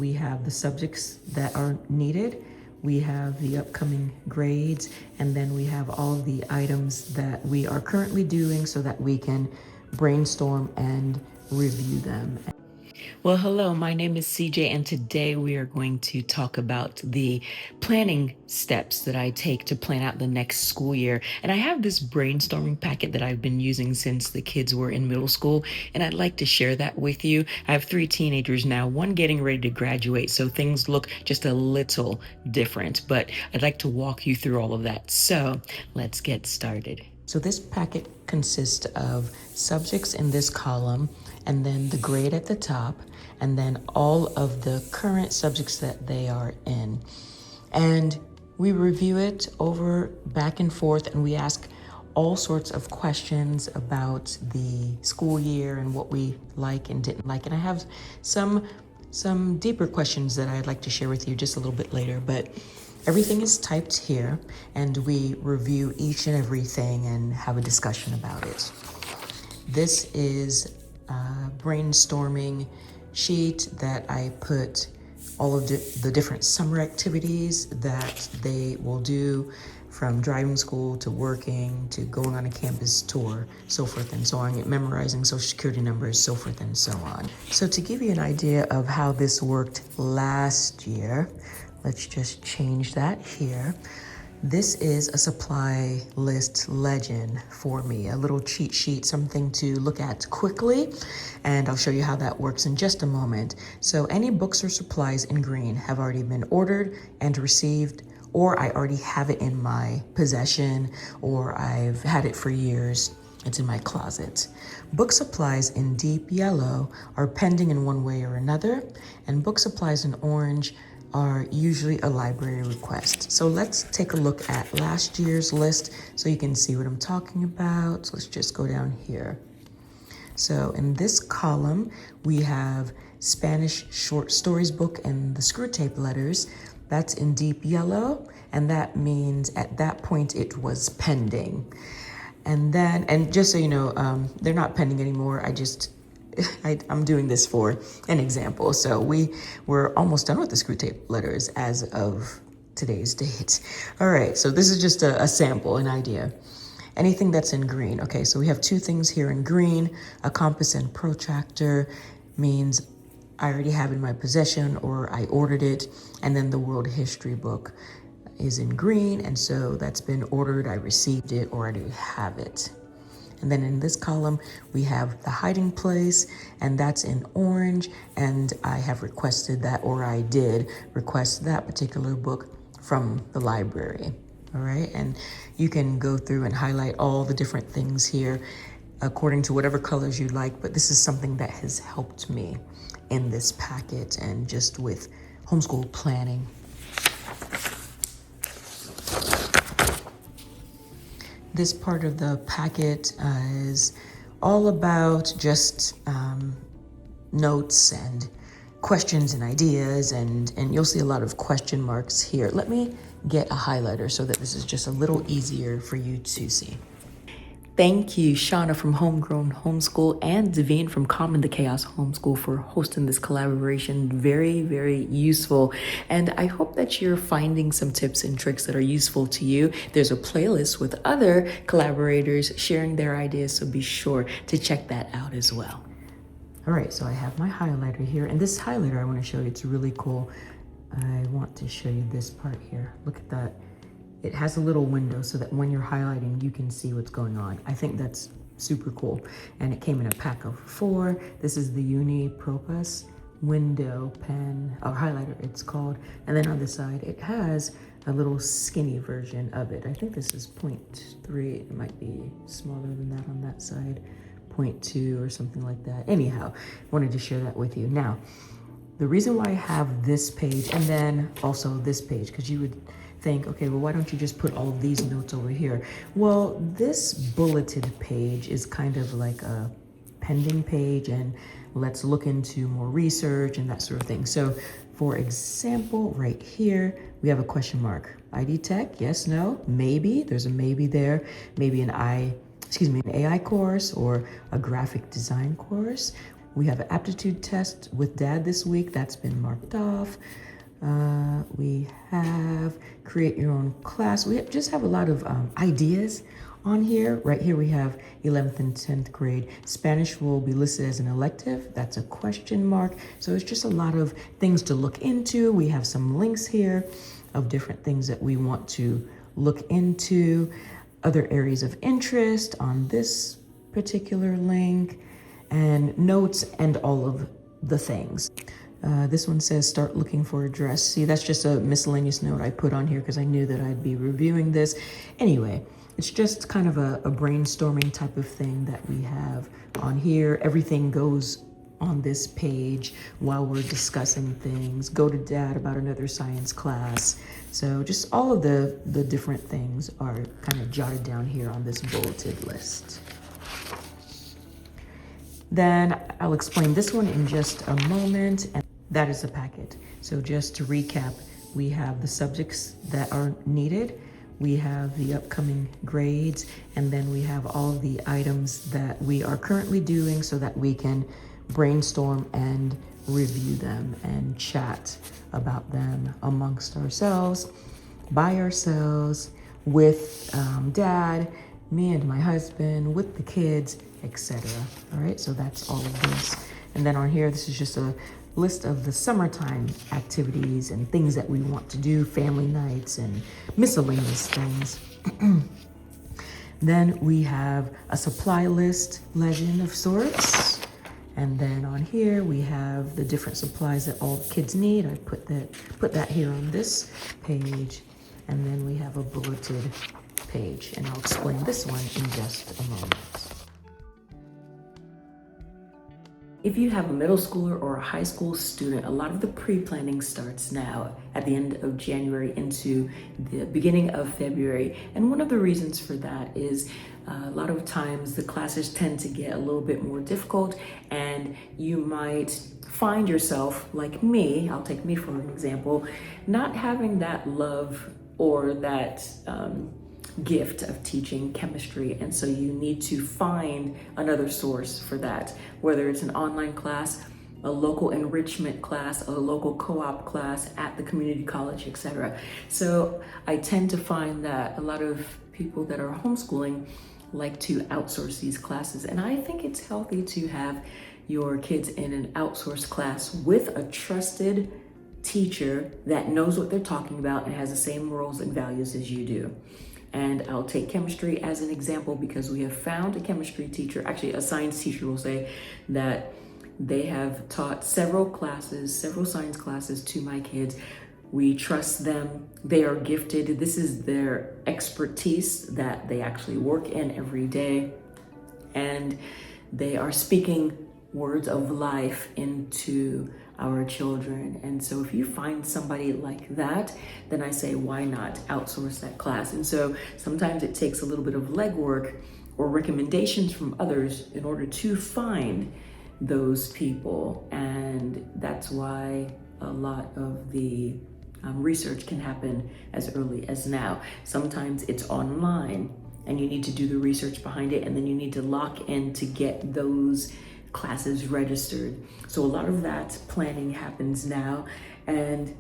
we have the subjects that are needed, we have the upcoming grades, and then we have all of the items that we are currently doing so that we can brainstorm and review them. Well, hello, my name is CJ, and today we are going to talk about the planning steps that I take to plan out the next school year. And I have this brainstorming packet that I've been using since the kids were in middle school, and I'd like to share that with you. I have 3 teenagers now, one getting ready to graduate, so things look just a little different, but I'd like to walk you through all of that. So let's get started. So this packet consists of subjects in this column, and then the grade at the top, and then all of the current subjects that they are in. And we review it over back and forth, and we ask all sorts of questions about the school year and what we like and didn't like. And I have some deeper questions that I'd like to share with you just a little bit later, but everything is typed here, and we review each and everything and have a discussion about it. This is a brainstorming sheet that I put all of the different summer activities that they will do, from driving school to working to going on a campus tour, so forth and so on, memorizing social security numbers, so forth and so on. So to give you an idea of how this worked last year, let's just change that here. This is a supply list legend for me, a little cheat sheet, something to look at quickly, and I'll show you how that works in just a moment. So any books or supplies in green have already been ordered and received, or I already have it in my possession, or I've had it for years. It's in my closet. Book supplies in deep yellow are pending in one way or another, and book supplies in orange are usually a library request. So let's take a look at last year's list so you can see what I'm talking about. So let's just go down here. So in this column, we have Spanish short stories book and the screw tape letters. That's in deep yellow, and that means at that point it was pending. And then, and just so you know, they're not pending anymore. I'm doing this for an example. So we were almost done with the screw tape letters as of today's date. All right, so this is just a sample, an idea. Anything that's in green. Okay, so we have 2 things here in green. A compass and protractor means I already have in my possession or I ordered it. And then the world history book is in green, and so that's been ordered, I received it, or I do have it. And then in this column, we have the hiding place, and that's in orange, and I have requested that, or I did request that particular book from the library. All right, and you can go through and highlight all the different things here according to whatever colors you like, but this is something that has helped me in this packet and just with homeschool planning. This part of the packet is all about just notes and questions and ideas, and you'll see a lot of question marks here. Let me get a highlighter so that this is just a little easier for you to see. Thank you, Shauna from Homegrown Homeschool and Devine from Calm in the Chaos Homeschool for hosting this collaboration. Very, very useful. And I hope that you're finding some tips and tricks that are useful to you. There's a playlist with other collaborators sharing their ideas, so be sure to check that out as well. All right, so I have my highlighter here, and this highlighter I want to show you, it's really cool. I want to show you this part here. Look at that. It has a little window so that when you're highlighting, you can see what's going on. I think that's super cool. And it came in a pack of 4. This is the Uni Propus window pen, or highlighter it's called. And then on the side, it has a little skinny version of it. I think this is 0.3. It might be smaller than that on that side, 0.2 or something like that. Anyhow, wanted to share that with you. Now, the reason why I have this page and then also this page, because you would think, okay, well, why don't you just put all of these notes over here? Well, this bulleted page is kind of like a pending page, and let's look into more research and that sort of thing. So for example, right here, we have a question mark. ID Tech, yes, no, maybe, there's a maybe there, maybe an AI course or a graphic design course. We have an aptitude test with Dad this week. That's been marked off. We have create your own class. We just have a lot of ideas on here. Right here we have 11th and 10th grade. Spanish will be listed as an elective. That's a question mark. So it's just a lot of things to look into. We have some links here of different things that we want to look into, other areas of interest on this particular link, and notes and all of the things. This one says start looking for a dress. See, that's just a miscellaneous note I put on here because I knew that I'd be reviewing this. Anyway, it's just kind of a brainstorming type of thing that we have on here. Everything goes on this page while we're discussing things. Go to Dad about another science class. So just all of the different things are kind of jotted down here on this bulleted list. Then I'll explain this one in just a moment, and that is a packet. So just to recap, we have the subjects that are needed, we have the upcoming grades, and then we have all the items that we are currently doing so that we can brainstorm and review them and chat about them amongst ourselves, by ourselves, with Dad, me and my husband, with the kids, etc. All right, so that's all of this. And then on here, this is just a list of the summertime activities and things that we want to do, family nights and miscellaneous things. Then we have a supply list legend of sorts. And then on here, we have the different supplies that all the kids need. I put that here on this page. And then we have a bulleted page, and I'll explain this one in just a moment. If you have a middle schooler or a high school student, a lot of the pre-planning starts now at the end of January into the beginning of February. And one of the reasons for that is a lot of times the classes tend to get a little bit more difficult, and you might find yourself, like me, I'll take me for an example, not having that love or that gift of teaching chemistry, and so you need to find another source for that, whether it's an online class, a local enrichment class, a local co-op class at the community college, etc. So I tend to find that a lot of people that are homeschooling like to outsource these classes, and I think it's healthy to have your kids in an outsourced class with a trusted teacher that knows what they're talking about and has the same morals and values as you do. And I'll take chemistry as an example because we have found a chemistry teacher, actually a science teacher will say, that they have taught several science classes to my kids. We trust them. They are gifted. This is their expertise that they actually work in every day. And they are speaking words of life into our children. And so if you find somebody like that, then I say, why not outsource that class? And so sometimes it takes a little bit of legwork or recommendations from others in order to find those people. And that's why a lot of the research can happen as early as now. Sometimes it's online and you need to do the research behind it, and then you need to lock in to get those classes registered. So a lot of that planning happens now, and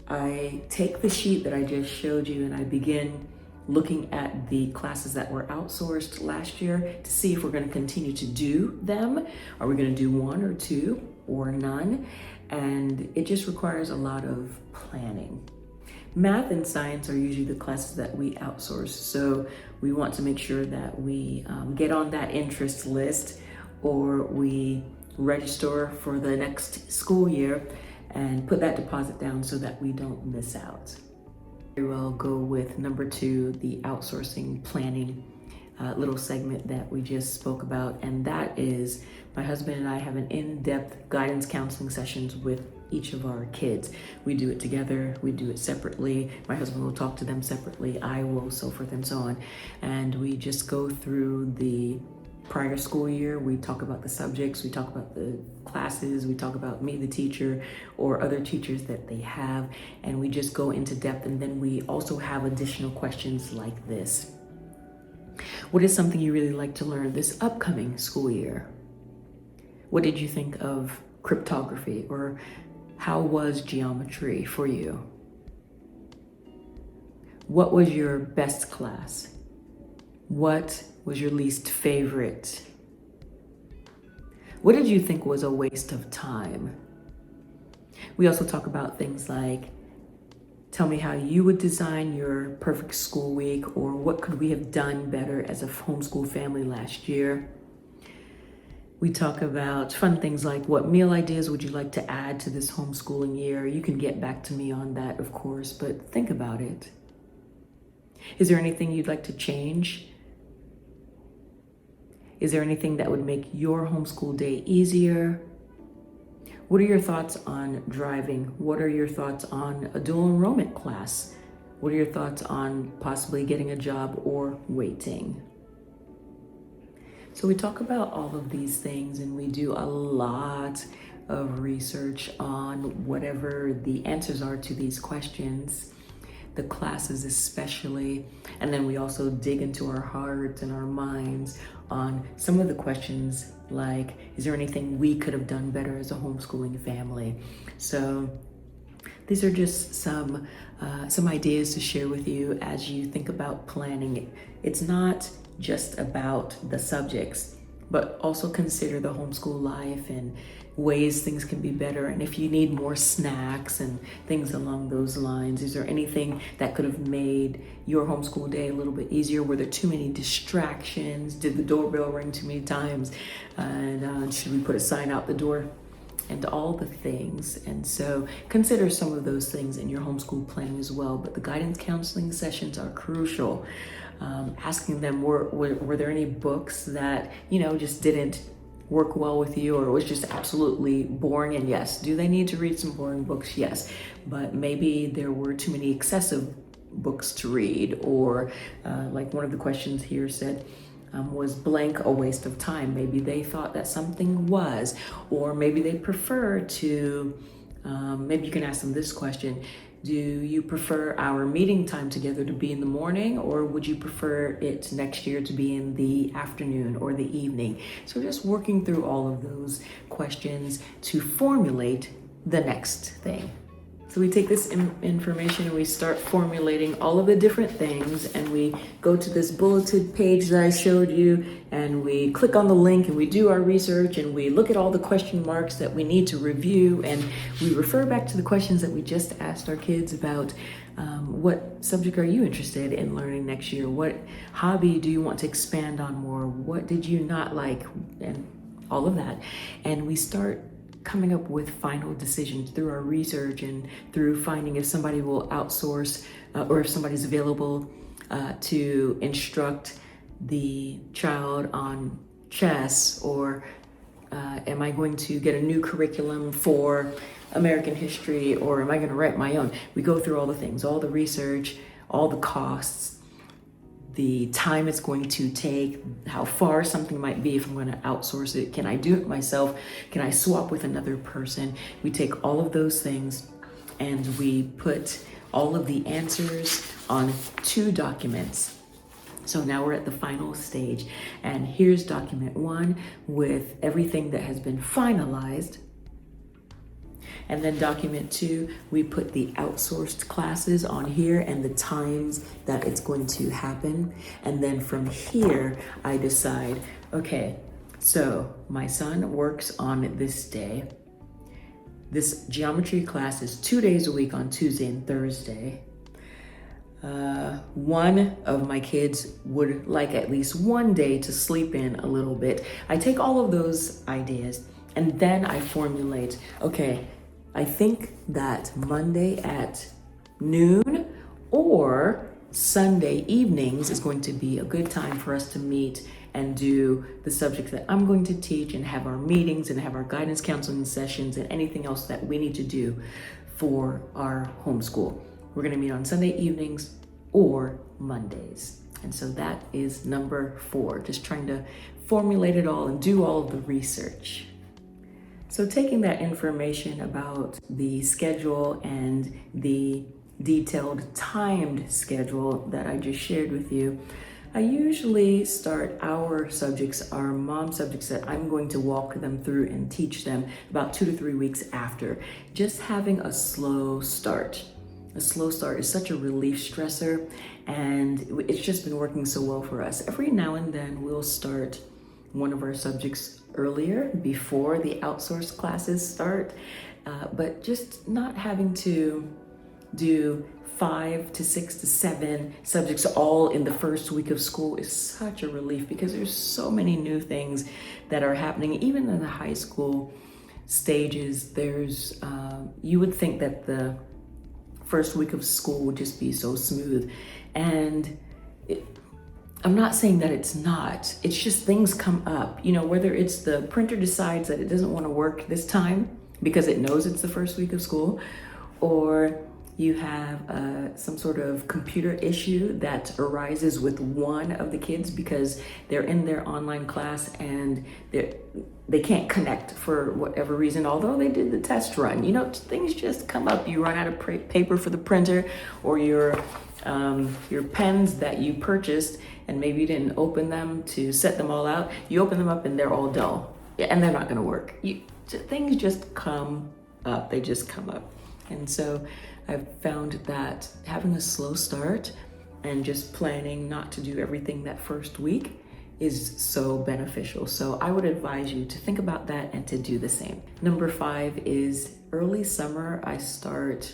I take the sheet that I just showed you and I begin looking at the classes that were outsourced last year to see if we're going to continue to do them. Are we going to do one or two or none? And it just requires a lot of planning. Math and science are usually the classes that we outsource, so we want to make sure that we get on that interest list, or we register for the next school year and put that deposit down so that we don't miss out. Very well go with number 2, the outsourcing planning little segment that we just spoke about, and that is my husband and I have an in-depth guidance counseling sessions with each of our kids. We do it together, we do it separately. My husband will talk to them separately, I will, so forth and so on. And we just go through the prior school year. We talk about the subjects, we talk about the classes, we talk about me, the teacher, or other teachers that they have, and we just go into depth. And then we also have additional questions like this. What is something you really like to learn this upcoming school year? What did you think of cryptography, or how was geometry for you? What was your best class? What was your least favorite? What did you think was a waste of time? We also talk about things like, tell me how you would design your perfect school week, or what could we have done better as a homeschool family last year? We talk about fun things like, what meal ideas would you like to add to this homeschooling year? You can get back to me on that, of course, but think about it. Is there anything you'd like to change? Is there anything that would make your homeschool day easier? What are your thoughts on driving? What are your thoughts on a dual enrollment class? What are your thoughts on possibly getting a job or waiting? So we talk about all of these things, and we do a lot of research on whatever the answers are to these questions, the classes especially. And then we also dig into our hearts and our minds on some of the questions like, is there anything we could have done better as a homeschooling family? So these are just some ideas to share with you as you think about planning it. It's not just about the subjects, but also consider the homeschool life and ways things can be better. And if you need more snacks and things along those lines, is there anything that could have made your homeschool day a little bit easier? Were there too many distractions? Did the doorbell ring too many times? And should we put a sign out the door? And all the things. And so consider some of those things in your homeschool planning as well. But the guidance counseling sessions are crucial. Asking them, were there any books that, just didn't work well with you, or it was just absolutely boring? And yes, do they need to read some boring books? Yes, but maybe there were too many excessive books to read, or like one of the questions here said, was blank a waste of time? Maybe they thought that something was, or maybe they prefer to, maybe you can ask them this question: do you prefer our meeting time together to be in the morning, or would you prefer it next year to be in the afternoon or the evening? So just working through all of those questions to formulate the next thing. So we take this information and we start formulating all of the different things, and we go to this bulleted page that I showed you, and we click on the link and we do our research, and we look at all the question marks that we need to review, and we refer back to the questions that we just asked our kids about. What subject are you interested in learning next year? What hobby do you want to expand on more? What did you not like? And all of that. And we start coming up with final decisions through our research and through finding if somebody will outsource or if somebody's available to instruct the child on chess, or am I going to get a new curriculum for American history, or am I going to write my own? We go through all the things, all the research, all the costs, the time it's going to take, how far something might be if I'm going to outsource it. Can I do it myself? Can I swap with another person? We take all of those things and we put all of the answers on 2 documents. So now we're at the final stage, and here's document 1 with everything that has been finalized. And then document 2, we put the outsourced classes on here and the times that it's going to happen. And then from here, I decide, okay, so my son works on this day. This geometry class is 2 days a week on Tuesday and Thursday. One of my kids would like at least one day to sleep in a little bit. I take all of those ideas and then I formulate, okay, I think that Monday at noon or Sunday evenings is going to be a good time for us to meet and do the subject that I'm going to teach, and have our meetings and have our guidance counseling sessions and anything else that we need to do for our homeschool. We're going to meet on Sunday evenings or Mondays. And so that is number 4, just trying to formulate it all and do all of the research. So taking that information about the schedule and the detailed timed schedule that I just shared with you, I usually start our subjects, our mom subjects that I'm going to walk them through and teach them about 2 to 3 weeks after. Just having a slow start. A slow start is such a relief stressor, and it's just been working so well for us. Every now and then we'll start one of our subjects earlier before the outsourced classes start, but just not having to do 5 to 6 to 7 subjects all in the first week of school is such a relief, because there's so many new things that are happening. Even in the high school stages, there's you would think that the first week of school would just be so smooth, and I'm not saying that it's not. It's just things come up, you know, whether it's the printer decides that it doesn't want to work this time because it knows it's the first week of school, or you have some sort of computer issue that arises with one of the kids because they're in their online class and they can't connect for whatever reason, although they did the test run. You know, things just come up. You run out of paper for the printer, or your pens that you purchased and maybe you didn't open them to set them all out. You open them up and they're all dull, and they're not gonna work. Things just come up, they just come up. And so I've found that having a slow start and just planning not to do everything that first week is so beneficial. So I would advise you to think about that and to do the same. Number 5 is early summer. I start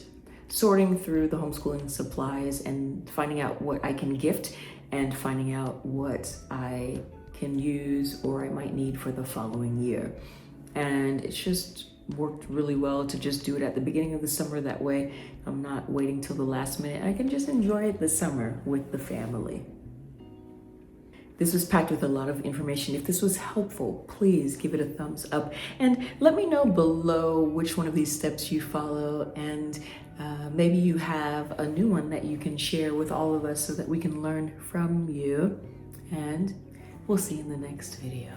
sorting through the homeschooling supplies and finding out what I can gift and finding out what I can use or I might need for the following year. And it's just worked really well to just do it at the beginning of the summer. That way I'm not waiting till the last minute. I can just enjoy the summer with the family. This was packed with a lot of information. If this was helpful, please give it a thumbs up and let me know below which one of these steps you follow, and maybe you have a new one that you can share with all of us so that we can learn from you. And we'll see you in the next video.